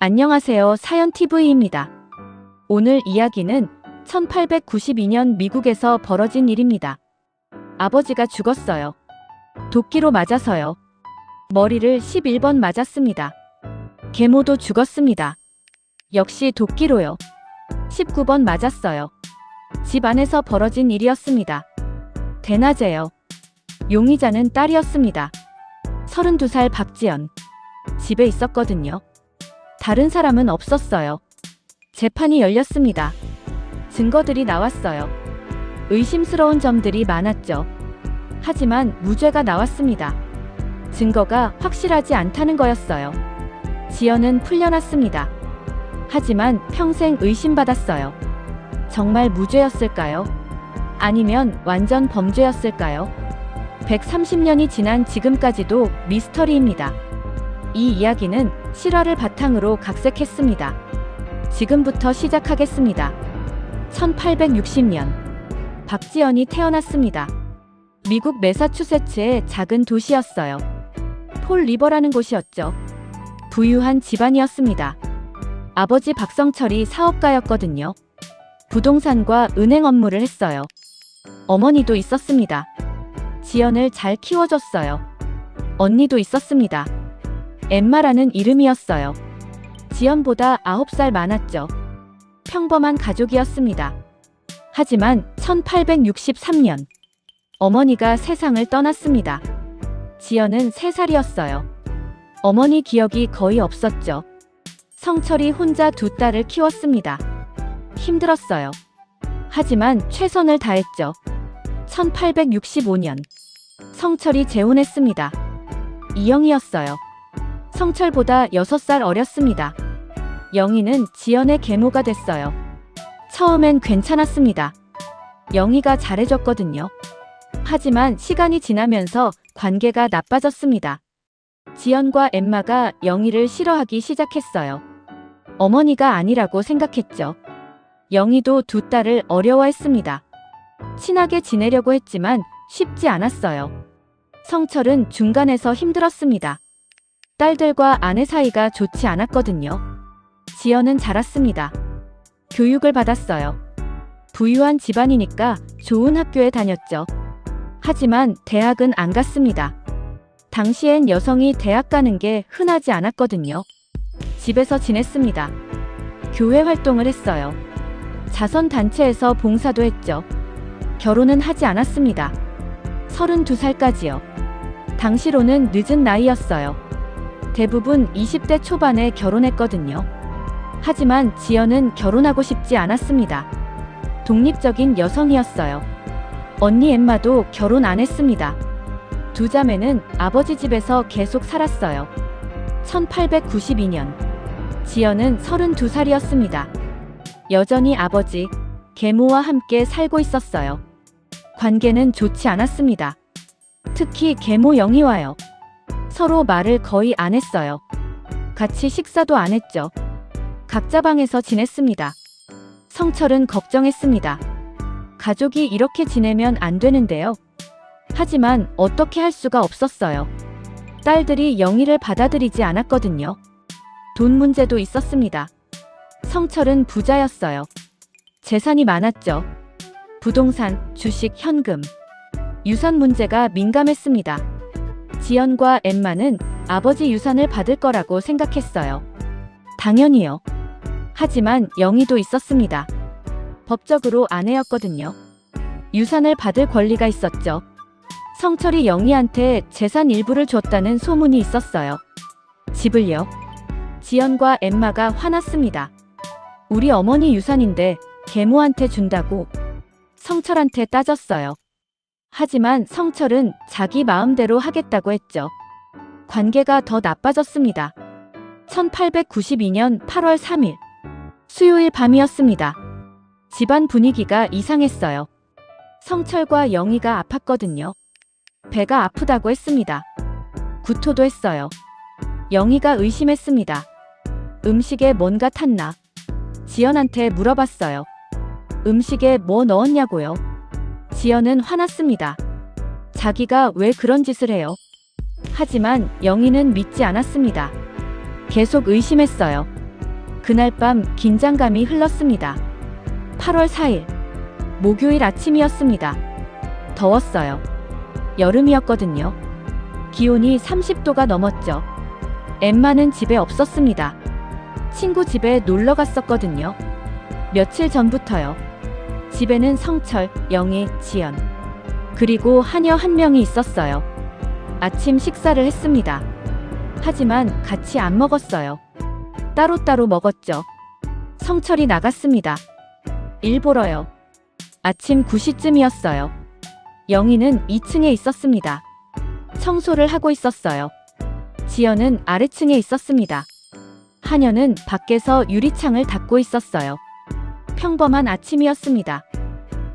안녕하세요. 사연TV입니다. 오늘 이야기는 1892년 미국에서 벌어진 일입니다. 아버지가 죽었어요. 도끼로 맞아서요. 머리를 11번 맞았습니다. 계모도 죽었습니다. 역시 도끼로요. 19번 맞았어요. 집 안에서 벌어진 일이었습니다. 대낮에요. 용의자는 딸이었습니다. 32살 박지연. 집에 있었거든요. 다른 사람은 없었어요. 재판이 열렸습니다. 증거들이 나왔어요. 의심스러운 점들이 많았죠. 하지만 무죄가 나왔습니다. 증거가 확실하지 않다는 거였어요. 지연은 풀려났습니다. 하지만 평생 의심받았어요. 정말 무죄였을까요? 아니면 완전 범죄였을까요? 130년이 지난 지금까지도 미스터리입니다. 이 이야기는 실화를 바탕으로 각색했습니다. 지금부터 시작하겠습니다. 1860년 박지연이 태어났습니다. 미국 매사추세츠의 작은 도시였어요. 폴 리버라는 곳이었죠. 부유한 집안이었습니다. 아버지 박성철이 사업가였거든요. 부동산과 은행 업무를 했어요. 어머니도 있었습니다. 지연을 잘 키워줬어요. 언니도 있었습니다. 엠마라는 이름이었어요. 지연보다 9살 많았죠. 평범한 가족이었습니다. 하지만 1863년 어머니가 세상을 떠났습니다. 지연은 3살이었어요. 어머니 기억이 거의 없었죠. 성철이 혼자 두 딸을 키웠습니다. 힘들었어요. 하지만 최선을 다했죠. 1865년 성철이 재혼했습니다. 이영이였어요. 성철보다 6살 어렸습니다. 영희는 지연의 계모가 됐어요. 처음엔 괜찮았습니다. 영희가 잘해줬거든요. 하지만 시간이 지나면서 관계가 나빠졌습니다. 지연과 엠마가 영희를 싫어하기 시작했어요. 어머니가 아니라고 생각했죠. 영희도 두 딸을 어려워했습니다. 친하게 지내려고 했지만 쉽지 않았어요. 성철은 중간에서 힘들었습니다. 딸들과 아내 사이가 좋지 않았거든요. 지연은 자랐습니다. 교육을 받았어요. 부유한 집안이니까 좋은 학교에 다녔죠. 하지만 대학은 안 갔습니다. 당시엔 여성이 대학 가는 게 흔하지 않았거든요. 집에서 지냈습니다. 교회 활동을 했어요. 자선단체에서 봉사도 했죠. 결혼은 하지 않았습니다. 32살까지요. 당시로는 늦은 나이였어요. 대부분 20대 초반에 결혼했거든요. 하지만 지연은 결혼하고 싶지 않았습니다. 독립적인 여성이었어요. 언니 엠마도 결혼 안 했습니다. 두 자매는 아버지 집에서 계속 살았어요. 1892년 지연은 32살이었습니다. 여전히 아버지, 계모와 함께 살고 있었어요. 관계는 좋지 않았습니다. 특히 계모 영희와요. 서로 말을 거의 안 했어요. 같이 식사도 안 했죠. 각자 방에서 지냈습니다. 성철은 걱정했습니다. 가족이 이렇게 지내면 안 되는데요. 하지만 어떻게 할 수가 없었어요. 딸들이 영희를 받아들이지 않았거든요. 돈 문제도 있었습니다. 성철은 부자였어요. 재산이 많았죠. 부동산, 주식, 현금. 유산 문제가 민감했습니다. 지연과 엠마는 아버지 유산을 받을 거라고 생각했어요. 당연히요. 하지만 영희도 있었습니다. 법적으로 아내였거든요. 유산을 받을 권리가 있었죠. 성철이 영희한테 재산 일부를 줬다는 소문이 있었어요. 집을요. 지연과 엠마가 화났습니다. 우리 어머니 유산인데 계모한테 준다고 성철한테 따졌어요. 하지만 성철은 자기 마음대로 하겠다고 했죠. 관계가 더 나빠졌습니다. 1892년 8월 3일 수요일 밤이었습니다. 집안 분위기가 이상했어요. 성철과 영희가 아팠거든요. 배가 아프다고 했습니다. 구토도 했어요. 영희가 의심했습니다. 음식에 뭔가 탔나? 지연한테 물어봤어요. 음식에 뭐 넣었냐고요? 지연은 화났습니다. 자기가 왜 그런 짓을 해요? 하지만 영희는 믿지 않았습니다. 계속 의심했어요. 그날 밤 긴장감이 흘렀습니다. 8월 4일 목요일 아침이었습니다. 더웠어요. 여름이었거든요. 기온이 30도가 넘었죠. 엠마는 집에 없었습니다. 친구 집에 놀러 갔었거든요. 며칠 전부터요. 집에는 성철, 영희, 지연, 그리고 하녀 한 명이 있었어요. 아침 식사를 했습니다. 하지만 같이 안 먹었어요. 따로따로 먹었죠. 성철이 나갔습니다. 일 보러요. 아침 9시쯤이었어요. 영희는 2층에 있었습니다. 청소를 하고 있었어요. 지연은 아래층에 있었습니다. 하녀는 밖에서 유리창을 닫고 있었어요. 평범한 아침이었습니다.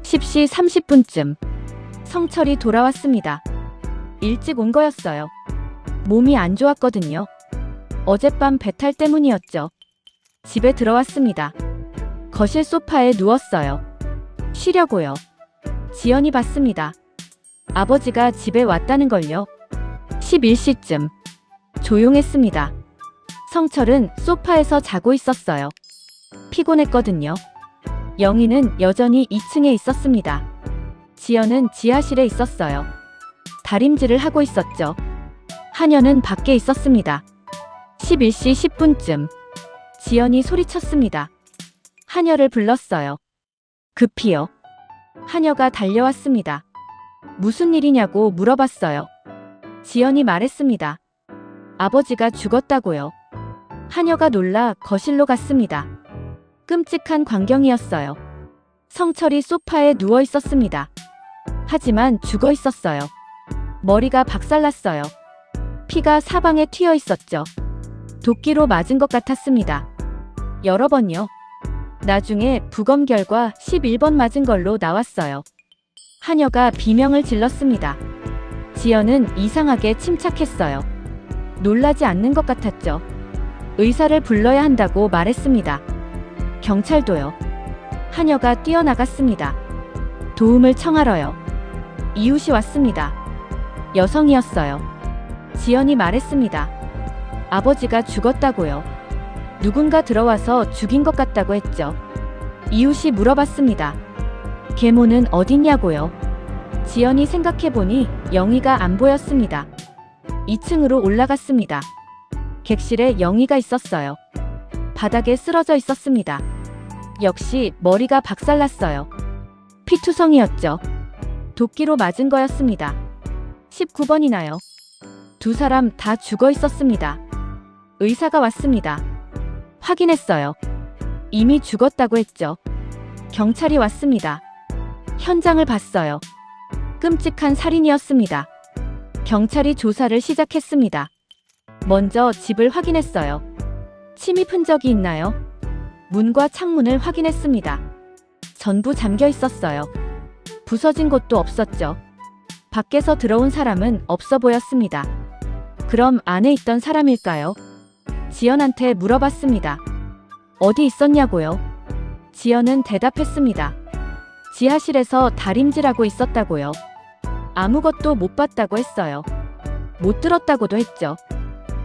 10시 30분쯤 성철이 돌아왔습니다. 일찍 온 거였어요. 몸이 안 좋았거든요. 어젯밤 배탈 때문이었죠. 집에 들어왔습니다. 거실 소파에 누웠어요. 쉬려고요. 지연이 봤습니다. 아버지가 집에 왔다는 걸요. 11시쯤 조용했습니다. 성철은 소파에서 자고 있었어요. 피곤했거든요. 영희는 여전히 2층에 있었습니다. 지연은 지하실에 있었어요. 다림질을 하고 있었죠. 하녀는 밖에 있었습니다. 11시 10분쯤 지연이 소리쳤습니다. 하녀를 불렀어요. 급히요. 하녀가 달려왔습니다. 무슨 일이냐고 물어봤어요. 지연이 말했습니다. 아버지가 죽었다고요. 하녀가 놀라 거실로 갔습니다. 끔찍한 광경이었어요. 성철이 소파에 누워 있었습니다. 하지만 죽어 있었어요. 머리가 박살났어요. 피가 사방에 튀어 있었죠. 도끼로 맞은 것 같았습니다. 여러 번요. 나중에 부검 결과 11번 맞은 걸로 나왔어요. 하녀가 비명을 질렀습니다. 지연은 이상하게 침착했어요. 놀라지 않는 것 같았죠. 의사를 불러야 한다고 말했습니다. 경찰도요. 하녀가 뛰어나갔습니다. 도움을 청하러요. 이웃이 왔습니다. 여성이었어요. 지연이 말했습니다. 아버지가 죽었다고요. 누군가 들어와서 죽인 것 같다고 했죠. 이웃이 물어봤습니다. 계모는 어딨냐고요. 지연이 생각해보니 영희가 안 보였습니다. 2층으로 올라갔습니다. 객실에 영희가 있었어요. 바닥에 쓰러져 있었습니다. 역시 머리가 박살났어요. 피투성이었죠. 도끼로 맞은 거였습니다. 19번이나요. 두 사람 다 죽어 있었습니다. 의사가 왔습니다. 확인했어요. 이미 죽었다고 했죠. 경찰이 왔습니다. 현장을 봤어요. 끔찍한 살인이었습니다. 경찰이 조사를 시작했습니다. 먼저 집을 확인했어요. 침입 흔적이 있나요? 문과 창문을 확인했습니다. 전부 잠겨 있었어요. 부서진 곳도 없었죠. 밖에서 들어온 사람은 없어 보였습니다. 그럼 안에 있던 사람일까요? 지연한테 물어봤습니다. 어디 있었냐고요? 지연은 대답했습니다. 지하실에서 다림질하고 있었다고요. 아무것도 못 봤다고 했어요. 못 들었다고도 했죠.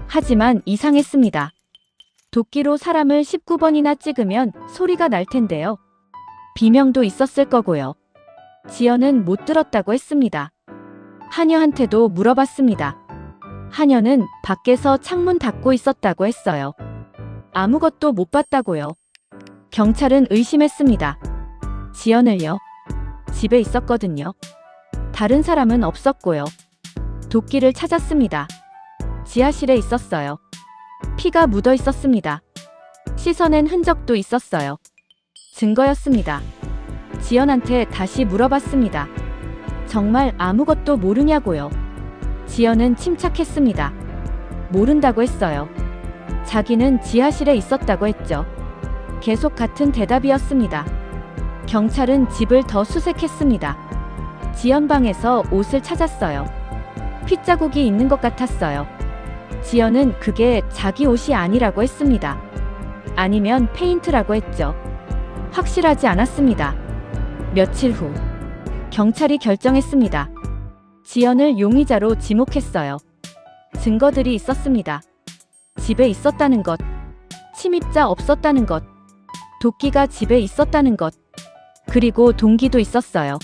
하지만 이상했습니다. 도끼로 사람을 19번이나 찍으면 소리가 날 텐데요. 비명도 있었을 거고요. 지연은 못 들었다고 했습니다. 하녀한테도 물어봤습니다. 하녀는 밖에서 창문 닫고 있었다고 했어요. 아무것도 못 봤다고요. 경찰은 의심했습니다. 지연을요? 집에 있었거든요. 다른 사람은 없었고요. 도끼를 찾았습니다. 지하실에 있었어요. 피가 묻어 있었습니다. 씻어낸 흔적도 있었어요. 증거였습니다. 지연한테 다시 물어봤습니다. 정말 아무것도 모르냐고요. 지연은 침착했습니다. 모른다고 했어요. 자기는 지하실에 있었다고 했죠. 계속 같은 대답이었습니다. 경찰은 집을 더 수색했습니다. 지연 방에서 옷을 찾았어요. 핏자국이 있는 것 같았어요. 지연은 그게 자기 옷이 아니라고 했습니다. 아니면 페인트라고 했죠. 확실하지 않았습니다. 며칠 후 경찰이 결정했습니다. 지연을 용의자로 지목했어요. 증거들이 있었습니다. 집에 있었다는 것, 침입자 없었다는 것, 도끼가 집에 있었다는 것, 그리고 동기도 있었어요.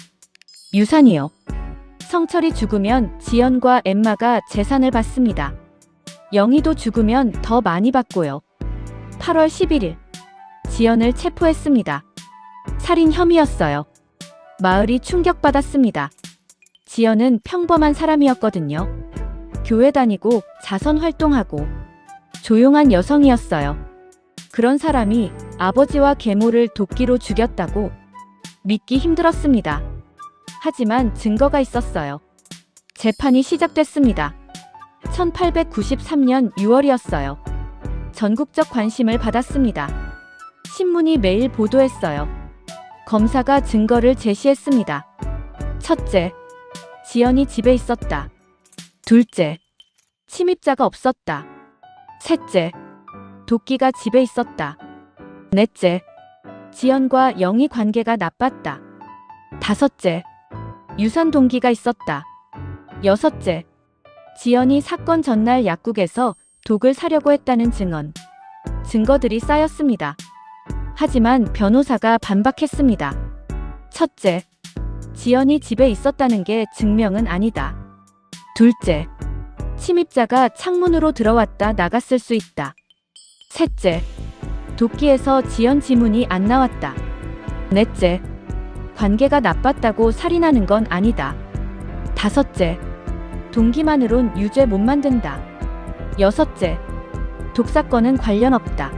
유산이요. 성철이 죽으면 지연과 엠마가 재산을 받습니다. 영희도 죽으면 더 많이 받고요. 8월 11일 지연을 체포했습니다. 살인 혐의였어요. 마을이 충격받았습니다. 지연은 평범한 사람이었거든요. 교회 다니고 자선 활동하고 조용한 여성이었어요. 그런 사람이 아버지와 계모를 도끼로 죽였다고 믿기 힘들었습니다. 하지만 증거가 있었어요. 재판이 시작됐습니다. 1893년 6월이었어요. 전국적 관심을 받았습니다. 신문이 매일 보도했어요. 검사가 증거를 제시했습니다. 첫째, 지연이 집에 있었다. 둘째, 침입자가 없었다. 셋째, 도끼가 집에 있었다. 넷째, 지연과 영희 관계가 나빴다. 다섯째, 유산 동기가 있었다. 여섯째, 지연이 사건 전날 약국에서 독을 사려고 했다는 증거들이 쌓였습니다. 하지만 변호사가 반박했습니다. 첫째, 지연이 집에 있었다는 게 증명은 아니다. 둘째, 침입자가 창문으로 들어왔다 나갔을 수 있다. 셋째, 도끼에서 지연 지문이 안 나왔다. 넷째, 관계가 나빴다고 살인하는 건 아니다. 다섯째, 동기만으론 유죄 못 만든다. 여섯째, 독사건은 관련 없다.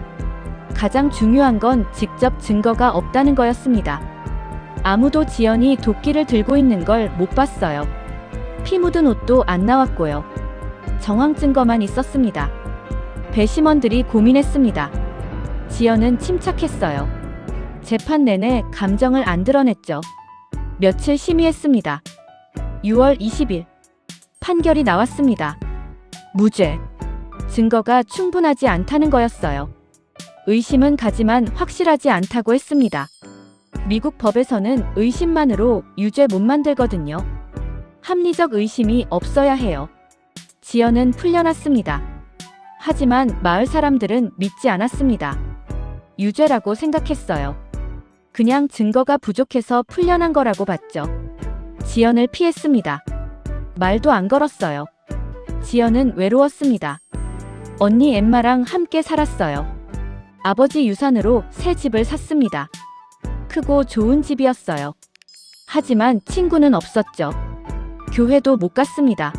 가장 중요한 건 직접 증거가 없다는 거였습니다. 아무도 지연이 도끼를 들고 있는 걸 못 봤어요. 피 묻은 옷도 안 나왔고요. 정황 증거만 있었습니다. 배심원들이 고민했습니다. 지연은 침착했어요. 재판 내내 감정을 안 드러냈죠. 며칠 심의했습니다. 6월 20일 판결이 나왔습니다. 무죄. 증거가 충분하지 않다는 거였어요. 의심은 가지만 확실하지 않다고 했습니다. 미국 법에서는 의심만으로 유죄 못 만들거든요. 합리적 의심이 없어야 해요. 지연은 풀려났습니다. 하지만 마을 사람들은 믿지 않았습니다. 유죄라고 생각했어요. 그냥 증거가 부족해서 풀려난 거라고 봤죠. 지연을 피했습니다. 말도 안 걸었어요. 지연은 외로웠습니다. 언니 엠마랑 함께 살았어요. 아버지 유산으로 새 집을 샀습니다. 크고 좋은 집이었어요. 하지만 친구는 없었죠. 교회도 못 갔습니다.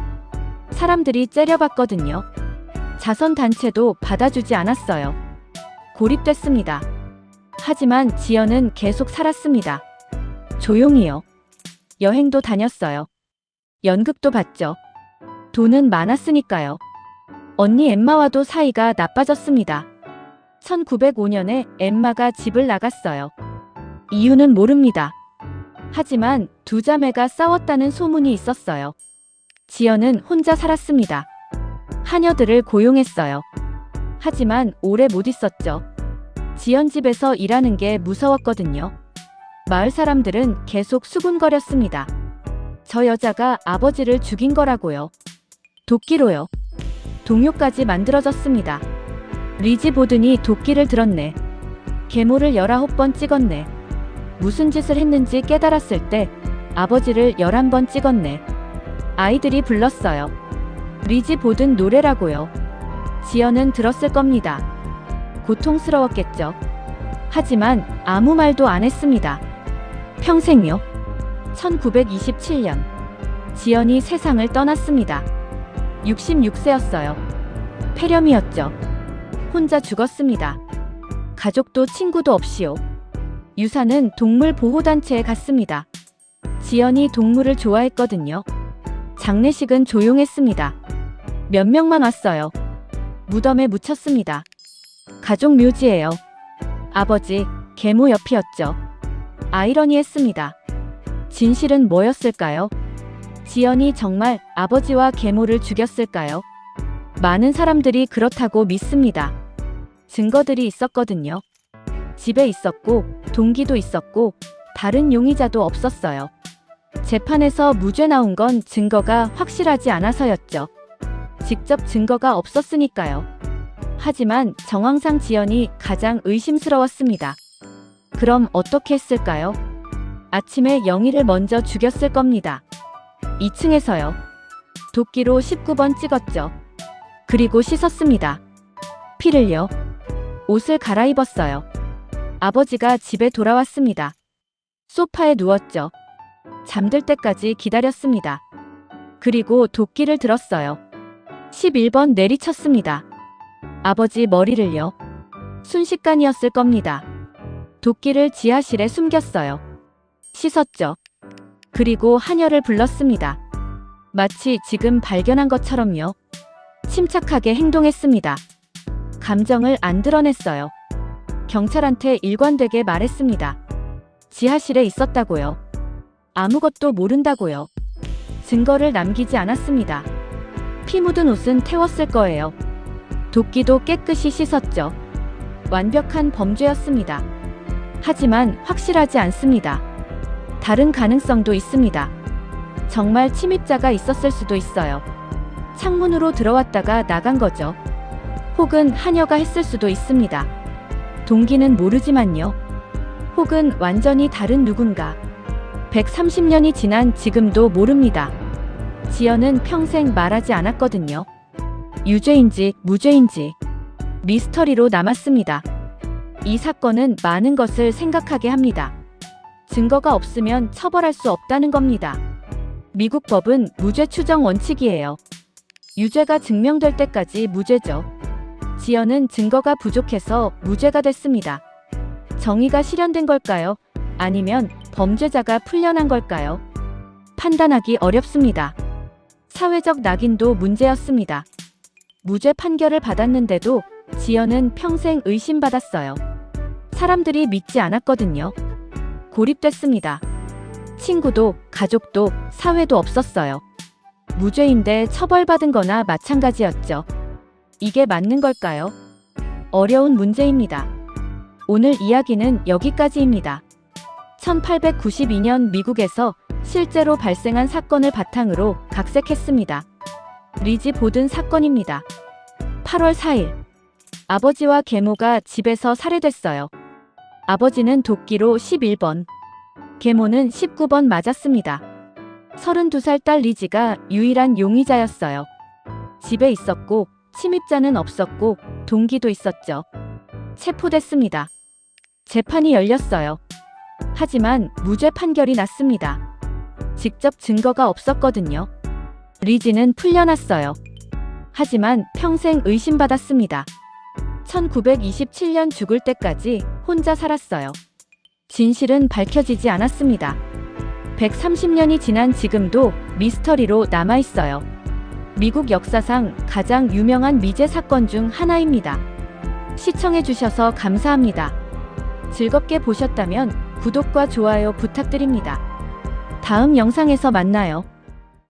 사람들이 째려봤거든요. 자선단체도 받아주지 않았어요. 고립됐습니다. 하지만 지연은 계속 살았습니다. 조용히요. 여행도 다녔어요. 연극도 봤죠. 돈은 많았으니까요. 언니 엠마와도 사이가 나빠졌습니다. 1905년에 엠마가 집을 나갔어요. 이유는 모릅니다. 하지만 두 자매가 싸웠다는 소문이 있었어요. 지연은 혼자 살았습니다. 하녀들을 고용했어요. 하지만 오래 못 있었죠. 지연 집에서 일하는 게 무서웠거든요. 마을 사람들은 계속 수군거렸습니다. 저 여자가 아버지를 죽인 거라고요. 도끼로요. 동요까지 만들어졌습니다. 리지 보든이 도끼를 들었네. 계모를 19번 찍었네. 무슨 짓을 했는지 깨달았을 때 아버지를 11번 찍었네. 아이들이 불렀어요. 리지 보든 노래라고요. 지연은 들었을 겁니다. 고통스러웠겠죠. 하지만 아무 말도 안 했습니다. 평생요. 1927년 지연이 세상을 떠났습니다. 66세였어요. 폐렴이었죠. 혼자 죽었습니다. 가족도 친구도 없이요. 유산은 동물보호단체에 갔습니다. 지연이 동물을 좋아했거든요. 장례식은 조용했습니다. 몇 명만 왔어요. 무덤에 묻혔습니다. 가족 묘지예요. 아버지, 계모 옆이었죠. 아이러니했습니다. 진실은 뭐였을까요? 지연이 정말 아버지와 계모를 죽였을까요? 많은 사람들이 그렇다고 믿습니다. 증거들이 있었거든요. 집에 있었고, 동기도 있었고, 다른 용의자도 없었어요. 재판에서 무죄 나온 건 증거가 확실하지 않아서였죠. 직접 증거가 없었으니까요. 하지만 정황상 지연이 가장 의심스러웠습니다. 그럼 어떻게 했을까요? 아침에 영희를 먼저 죽였을 겁니다. 2층에서요. 도끼로 19번 찍었죠. 그리고 씻었습니다. 피를요. 옷을 갈아입었어요. 아버지가 집에 돌아왔습니다. 소파에 누웠죠. 잠들 때까지 기다렸습니다. 그리고 도끼를 들었어요. 11번 내리쳤습니다. 아버지 머리를요. 순식간이었을 겁니다. 도끼를 지하실에 숨겼어요. 씻었죠. 그리고 하녀를 불렀습니다. 마치 지금 발견한 것처럼요. 침착하게 행동했습니다. 감정을 안 드러냈어요. 경찰한테 일관되게 말했습니다. 지하실에 있었다고요. 아무것도 모른다고요. 증거를 남기지 않았습니다. 피 묻은 옷은 태웠을 거예요. 도끼도 깨끗이 씻었죠. 완벽한 범죄였습니다. 하지만 확실하지 않습니다. 다른 가능성도 있습니다. 정말 침입자가 있었을 수도 있어요. 창문으로 들어왔다가 나간 거죠. 혹은 하녀가 했을 수도 있습니다. 동기는 모르지만요. 혹은 완전히 다른 누군가. 130년이 지난 지금도 모릅니다. 지연은 평생 말하지 않았거든요. 유죄인지 무죄인지 미스터리로 남았습니다. 이 사건은 많은 것을 생각하게 합니다. 증거가 없으면 처벌할 수 없다는 겁니다. 미국 법은 무죄 추정 원칙이에요. 유죄가 증명될 때까지 무죄죠. 지연은 증거가 부족해서 무죄가 됐습니다. 정의가 실현된 걸까요? 아니면 범죄자가 풀려난 걸까요? 판단하기 어렵습니다. 사회적 낙인도 문제였습니다. 무죄 판결을 받았는데도 지연은 평생 의심받았어요. 사람들이 믿지 않았거든요. 고립됐습니다. 친구도 가족도 사회도 없었어요. 무죄인데 처벌받은 거나 마찬가지였죠. 이게 맞는 걸까요? 어려운 문제입니다. 오늘 이야기는 여기까지입니다. 1892년 미국에서 실제로 발생한 사건을 바탕으로 각색했습니다. 리지 보든 사건입니다. 8월 4일 아버지와 계모가 집에서 살해됐어요. 아버지는 도끼로 11번, 계모는 19번 맞았습니다. 32살 딸 리지가 유일한 용의자였어요. 집에 있었고 침입자는 없었고 동기도 있었죠. 체포됐습니다. 재판이 열렸어요. 하지만 무죄 판결이 났습니다. 직접 증거가 없었거든요. 리지는 풀려났어요. 하지만 평생 의심받았습니다. 1927년 죽을 때까지 혼자 살았어요. 진실은 밝혀지지 않았습니다. 130년이 지난 지금도 미스터리로 남아있어요. 미국 역사상 가장 유명한 미제 사건 중 하나입니다. 시청해주셔서 감사합니다. 즐겁게 보셨다면 구독과 좋아요 부탁드립니다. 다음 영상에서 만나요.